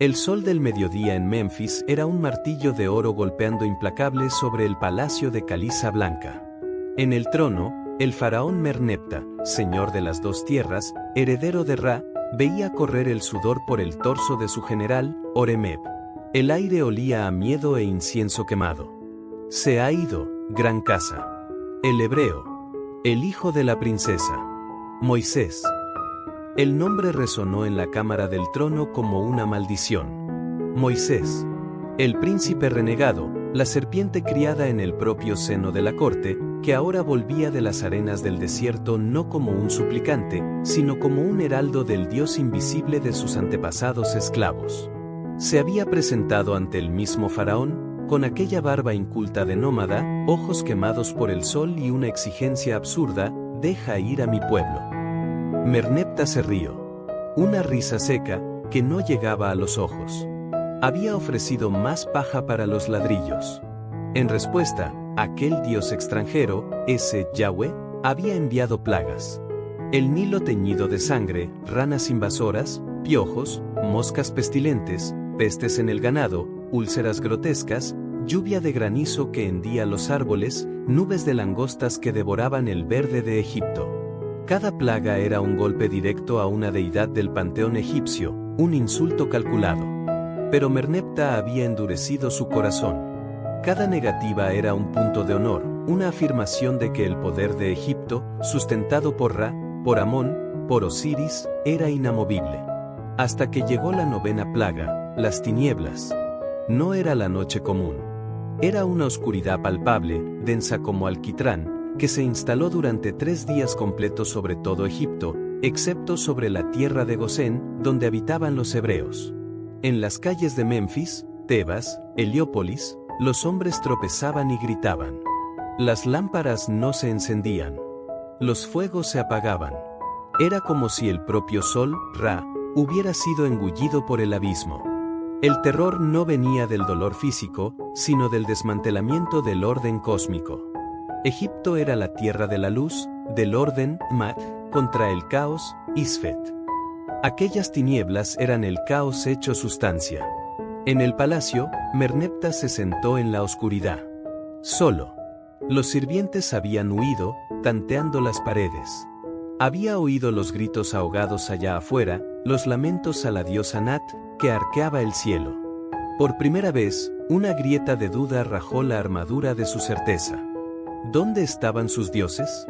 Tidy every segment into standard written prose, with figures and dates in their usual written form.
El sol del mediodía en Memphis era un martillo de oro golpeando implacable sobre el palacio de caliza blanca. En el trono, el faraón Merneptah, señor de las dos tierras, heredero de Ra, veía correr el sudor por el torso de su general, Horemheb. El aire olía a miedo e incienso quemado. Se ha ido, gran casa. El hebreo. El hijo de la princesa. Moisés. El nombre resonó en la cámara del trono como una maldición. Moisés. El príncipe renegado, la serpiente criada en el propio seno de la corte, que ahora volvía de las arenas del desierto no como un suplicante, sino como un heraldo del Dios invisible de sus antepasados esclavos. Se había presentado ante el mismo faraón, con aquella barba inculta de nómada, ojos quemados por el sol y una exigencia absurda: deja ir a mi pueblo. Merneptah se rió. Una risa seca, que no llegaba a los ojos. Había ofrecido más paja para los ladrillos. En respuesta, aquel dios extranjero, ese Yahweh, había enviado plagas. El Nilo teñido de sangre, ranas invasoras, piojos, moscas pestilentes, pestes en el ganado, úlceras grotescas, lluvia de granizo que hendía los árboles, nubes de langostas que devoraban el verde de Egipto. Cada plaga era un golpe directo a una deidad del panteón egipcio, un insulto calculado. Pero Merneptah había endurecido su corazón. Cada negativa era un punto de honor, una afirmación de que el poder de Egipto, sustentado por Ra, por Amón, por Osiris, era inamovible. Hasta que llegó la novena plaga, las tinieblas. No era la noche común. Era una oscuridad palpable, densa como alquitrán, que se instaló durante 3 días completos sobre todo Egipto, excepto sobre la tierra de Gosén, donde habitaban los hebreos. En las calles de Memphis, Tebas, Heliópolis, los hombres tropezaban y gritaban. Las lámparas no se encendían. Los fuegos se apagaban. Era como si el propio sol, Ra, hubiera sido engullido por el abismo. El terror no venía del dolor físico, sino del desmantelamiento del orden cósmico. Egipto era la tierra de la luz, del orden, Mat, contra el caos, Isfet. Aquellas tinieblas eran el caos hecho sustancia. En el palacio, Merneptah se sentó en la oscuridad. Solo. Los sirvientes habían huido, tanteando las paredes. Había oído los gritos ahogados allá afuera, los lamentos a la diosa Nat, que arqueaba el cielo. Por primera vez, una grieta de duda rajó la armadura de su certeza. ¿Dónde estaban sus dioses?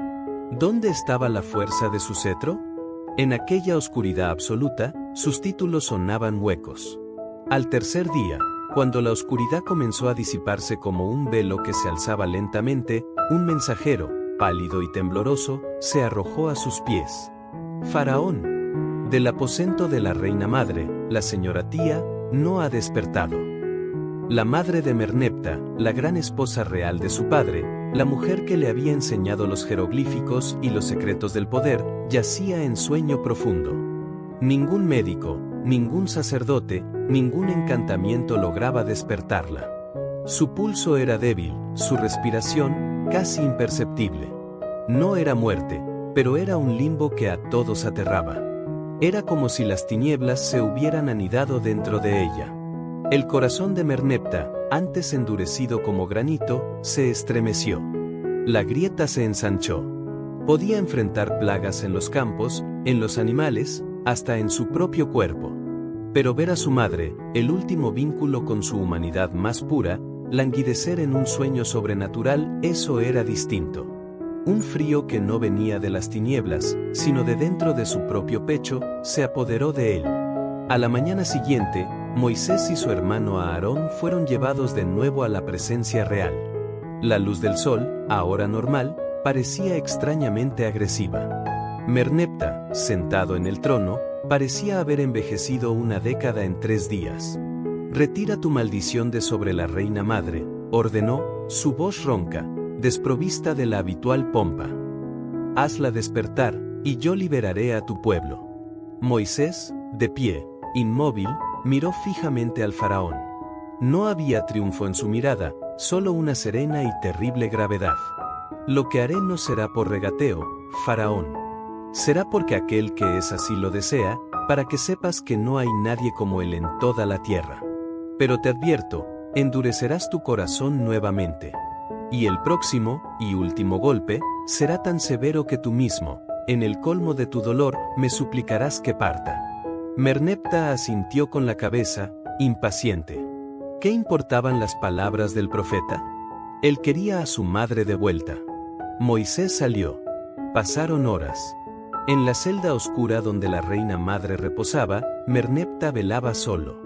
¿Dónde estaba la fuerza de su cetro? En aquella oscuridad absoluta, sus títulos sonaban huecos. Al tercer día, cuando la oscuridad comenzó a disiparse como un velo que se alzaba lentamente, un mensajero, pálido y tembloroso, se arrojó a sus pies. Faraón. Del aposento de la reina madre, la señora Tía, no ha despertado. La madre de Merneptah, la gran esposa real de su padre, la mujer que le había enseñado los jeroglíficos y los secretos del poder, yacía en sueño profundo. Ningún médico, ningún sacerdote, ningún encantamiento lograba despertarla. Su pulso era débil, su respiración, casi imperceptible. No era muerte, pero era un limbo que a todos aterraba. Era como si las tinieblas se hubieran anidado dentro de ella. El corazón de Merneptah, antes endurecido como granito, se estremeció. La grieta se ensanchó. Podía enfrentar plagas en los campos, en los animales, hasta en su propio cuerpo. Pero ver a su madre, el último vínculo con su humanidad más pura, languidecer en un sueño sobrenatural, eso era distinto. Un frío que no venía de las tinieblas, sino de dentro de su propio pecho, se apoderó de él. A la mañana siguiente, Moisés y su hermano Aarón fueron llevados de nuevo a la presencia real. La luz del sol, ahora normal, parecía extrañamente agresiva. Merneptah, sentado en el trono, parecía haber envejecido una década en 3 días. «Retira tu maldición de sobre la reina madre», ordenó, su voz ronca, desprovista de la habitual pompa. «Hazla despertar, y yo liberaré a tu pueblo». Moisés, de pie, inmóvil, miró fijamente al faraón. No había triunfo en su mirada, solo una serena y terrible gravedad. «Lo que haré no será por regateo, faraón. Será porque aquel que es así lo desea, para que sepas que no hay nadie como él en toda la tierra. Pero te advierto, endurecerás tu corazón nuevamente. Y el próximo y último golpe será tan severo que tú mismo, en el colmo de tu dolor, me suplicarás que parta. Merneptah asintió con la cabeza, impaciente. ¿Qué importaban las palabras del profeta? Él quería a su madre de vuelta. Moisés salió. Pasaron horas. En la celda oscura donde la reina madre reposaba, Merneptah velaba solo.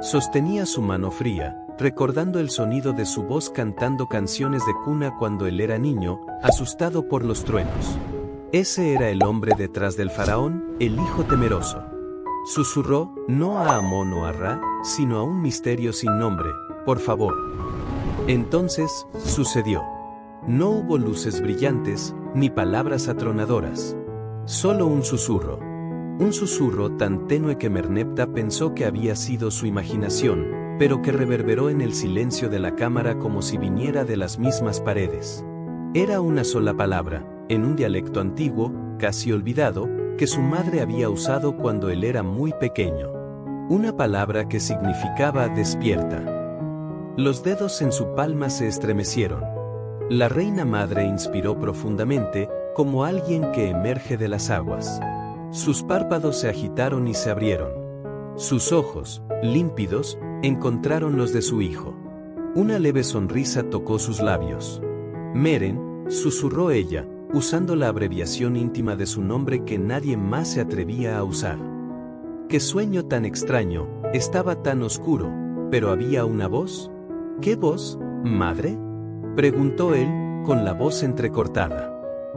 Sostenía su mano fría, recordando el sonido de su voz cantando canciones de cuna cuando él era niño, asustado por los truenos. Ese era el hombre detrás del faraón, el hijo temeroso. Susurró, no a Amón o a Ra, sino a un misterio sin nombre, por favor. Entonces, sucedió. No hubo luces brillantes, ni palabras atronadoras. Solo un susurro. Un susurro tan tenue que Merneptah pensó que había sido su imaginación, pero que reverberó en el silencio de la cámara como si viniera de las mismas paredes. Era una sola palabra, en un dialecto antiguo, casi olvidado, que su madre había usado cuando él era muy pequeño. Una palabra que significaba despierta. Los dedos en su palma se estremecieron. La reina madre inspiró profundamente, como alguien que emerge de las aguas. Sus párpados se agitaron y se abrieron. Sus ojos, límpidos, encontraron los de su hijo. Una leve sonrisa tocó sus labios. Meren, susurró ella, usando la abreviación íntima de su nombre que nadie más se atrevía a usar. ¡Qué sueño tan extraño! Estaba tan oscuro, pero había una voz. ¿Qué voz, madre?, preguntó él, con la voz entrecortada.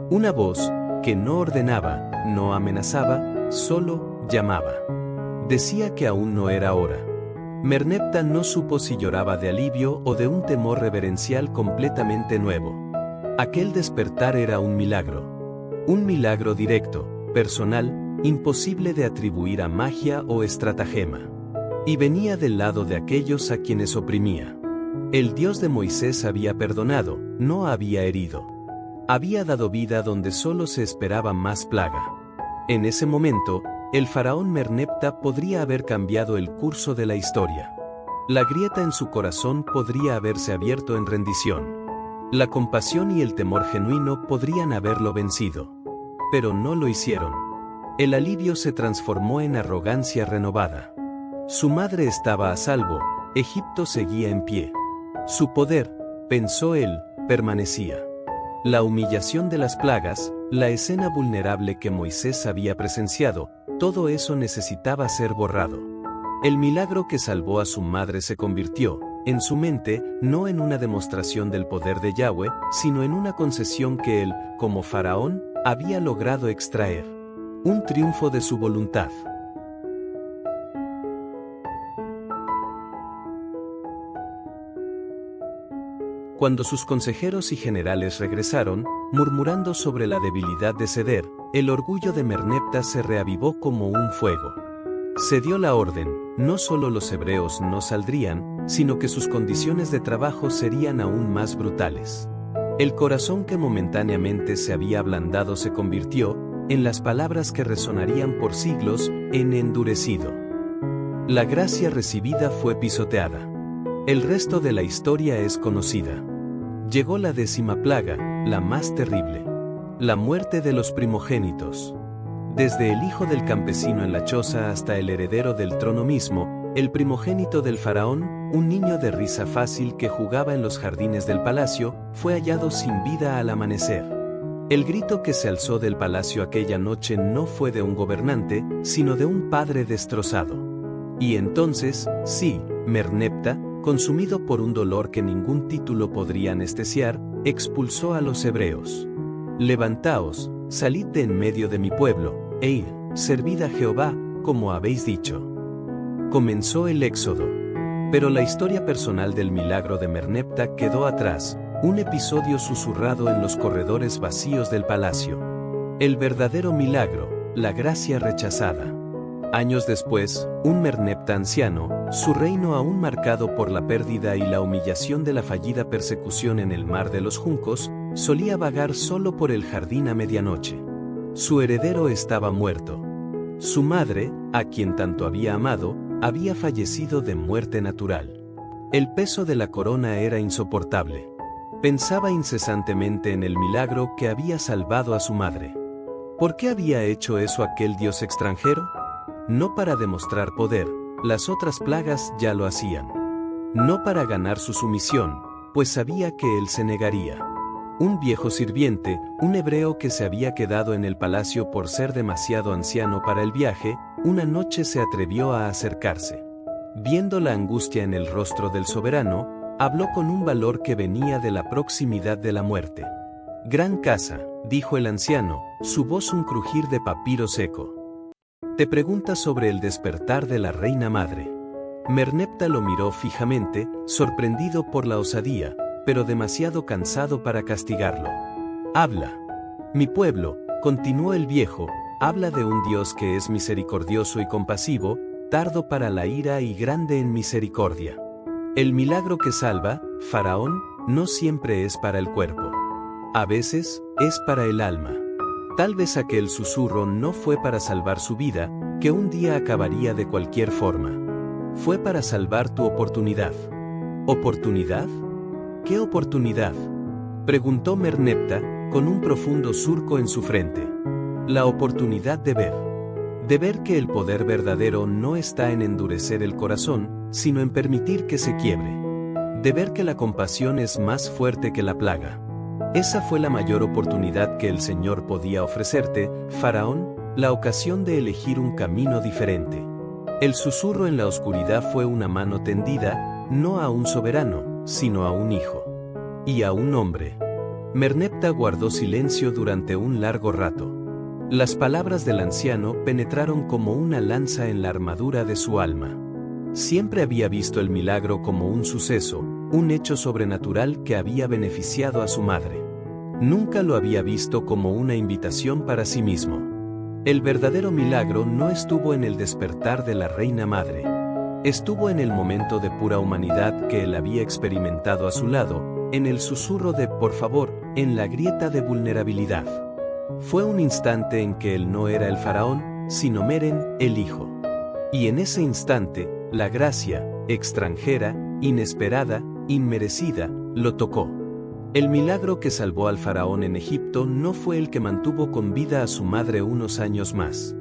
Una voz que no ordenaba, no amenazaba, solo llamaba. Decía que aún no era hora. Merneptah no supo si lloraba de alivio o de un temor reverencial completamente nuevo. Aquel despertar era un milagro. Un milagro directo, personal, imposible de atribuir a magia o estratagema. Y venía del lado de aquellos a quienes oprimía. El Dios de Moisés había perdonado, no había herido. Había dado vida donde solo se esperaba más plaga. En ese momento, el faraón Merneptah podría haber cambiado el curso de la historia. La grieta en su corazón podría haberse abierto en rendición. La compasión y el temor genuino podrían haberlo vencido. Pero no lo hicieron. El alivio se transformó en arrogancia renovada. Su madre estaba a salvo, Egipto seguía en pie. Su poder, pensó él, permanecía. La humillación de las plagas, la escena vulnerable que Moisés había presenciado, todo eso necesitaba ser borrado. El milagro que salvó a su madre se convirtió, en su mente, no en una demostración del poder de Yahweh, sino en una concesión que él, como faraón, había logrado extraer. Un triunfo de su voluntad. Cuando sus consejeros y generales regresaron, murmurando sobre la debilidad de ceder, el orgullo de Merneptah se reavivó como un fuego. Se dio la orden, no solo los hebreos no saldrían, sino que sus condiciones de trabajo serían aún más brutales. El corazón que momentáneamente se había ablandado se convirtió, en las palabras que resonarían por siglos, en endurecido. La gracia recibida fue pisoteada. El resto de la historia es conocida. Llegó la 10ª plaga, la más terrible. La muerte de los primogénitos. Desde el hijo del campesino en la choza hasta el heredero del trono mismo, el primogénito del faraón, un niño de risa fácil que jugaba en los jardines del palacio, fue hallado sin vida al amanecer. El grito que se alzó del palacio aquella noche no fue de un gobernante, sino de un padre destrozado. Y entonces, sí, Merneptah, consumido por un dolor que ningún título podría anestesiar, expulsó a los hebreos. Levantaos, salid de en medio de mi pueblo, e id, servid a Jehová, como habéis dicho. Comenzó el éxodo. Pero la historia personal del milagro de Merneptah quedó atrás, un episodio susurrado en los corredores vacíos del palacio. El verdadero milagro, la gracia rechazada. Años después, un Merneptah anciano, su reino aún marcado por la pérdida y la humillación de la fallida persecución en el mar de los juncos, solía vagar solo por el jardín a medianoche. Su heredero estaba muerto. Su madre, a quien tanto había amado, había fallecido de muerte natural. El peso de la corona era insoportable. Pensaba incesantemente en el milagro que había salvado a su madre. ¿Por qué había hecho eso aquel dios extranjero? No para demostrar poder, las otras plagas ya lo hacían. No para ganar su sumisión, pues sabía que él se negaría. Un viejo sirviente, un hebreo que se había quedado en el palacio por ser demasiado anciano para el viaje, una noche se atrevió a acercarse. Viendo la angustia en el rostro del soberano, habló con un valor que venía de la proximidad de la muerte. «Gran casa», dijo el anciano, su voz un crujir de papiro seco. «Te preguntas sobre el despertar de la reina madre». Merneptah lo miró fijamente, sorprendido por la osadía, pero demasiado cansado para castigarlo. «Habla». «Mi pueblo», continuó el viejo, «habla de un Dios que es misericordioso y compasivo, tardo para la ira y grande en misericordia. El milagro que salva, Faraón, no siempre es para el cuerpo. A veces, es para el alma. Tal vez aquel susurro no fue para salvar su vida, que un día acabaría de cualquier forma. Fue para salvar tu oportunidad». «¿Oportunidad? ¿Qué oportunidad?», preguntó Merneptah, con un profundo surco en su frente. «La oportunidad de ver que el poder verdadero no está en endurecer el corazón, sino en permitir que se quiebre. De ver que la compasión es más fuerte que la plaga. Esa fue la mayor oportunidad que el Señor podía ofrecerte, Faraón, la ocasión de elegir un camino diferente». El susurro en la oscuridad fue una mano tendida, no a un soberano, sino a un hijo. Y a un hombre. Merneptah guardó silencio durante un largo rato. Las palabras del anciano penetraron como una lanza en la armadura de su alma. Siempre había visto el milagro como un suceso, un hecho sobrenatural que había beneficiado a su madre. Nunca lo había visto como una invitación para sí mismo. El verdadero milagro no estuvo en el despertar de la reina madre. Estuvo en el momento de pura humanidad que él había experimentado a su lado, en el susurro de «por favor», en la grieta de vulnerabilidad. Fue un instante en que él no era el faraón, sino Meren, el hijo. Y en ese instante, la gracia, extranjera, inesperada, inmerecida, lo tocó. El milagro que salvó al faraón en Egipto no fue el que mantuvo con vida a su madre unos años más.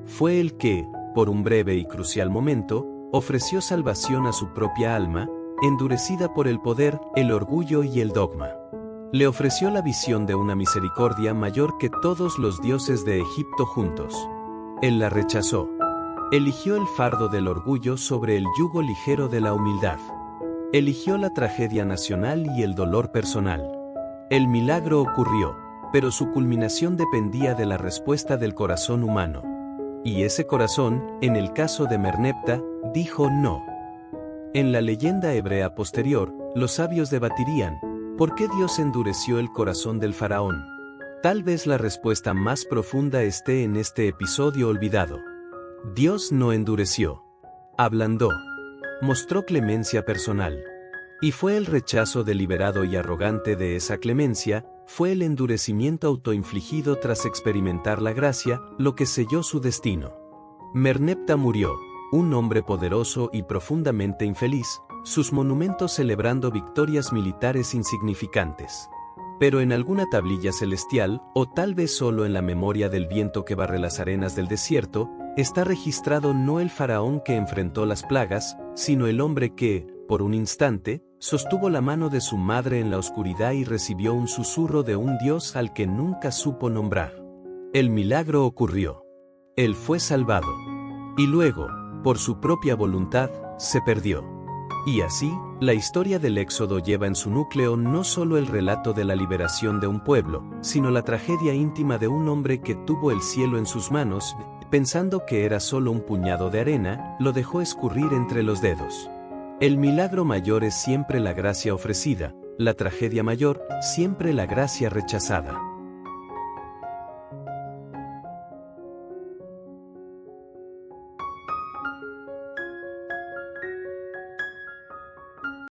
Fue el que, por un breve y crucial momento, ofreció salvación a su propia alma, endurecida por el poder, el orgullo y el dogma. Le ofreció la visión de una misericordia mayor que todos los dioses de Egipto juntos. Él la rechazó. Eligió el fardo del orgullo sobre el yugo ligero de la humildad. Eligió la tragedia nacional y el dolor personal. El milagro ocurrió, pero su culminación dependía de la respuesta del corazón humano. Y ese corazón, en el caso de Merneptah, dijo no. En la leyenda hebrea posterior, los sabios debatirían, ¿por qué Dios endureció el corazón del faraón? Tal vez la respuesta más profunda esté en este episodio olvidado. Dios no endureció. Ablandó. Mostró clemencia personal. Y fue el rechazo deliberado y arrogante de esa clemencia, fue el endurecimiento autoinfligido tras experimentar la gracia, lo que selló su destino. Merneptah murió, un hombre poderoso y profundamente infeliz, sus monumentos celebrando victorias militares insignificantes. Pero en alguna tablilla celestial, o tal vez solo en la memoria del viento que barre las arenas del desierto, está registrado no el faraón que enfrentó las plagas, sino el hombre que, por un instante, sostuvo la mano de su madre en la oscuridad y recibió un susurro de un Dios al que nunca supo nombrar. El milagro ocurrió. Él fue salvado. Y luego, por su propia voluntad, se perdió. Y así, la historia del Éxodo lleva en su núcleo no solo el relato de la liberación de un pueblo, sino la tragedia íntima de un hombre que tuvo el cielo en sus manos, pensando que era solo un puñado de arena, lo dejó escurrir entre los dedos. El milagro mayor es siempre la gracia ofrecida, la tragedia mayor, siempre la gracia rechazada.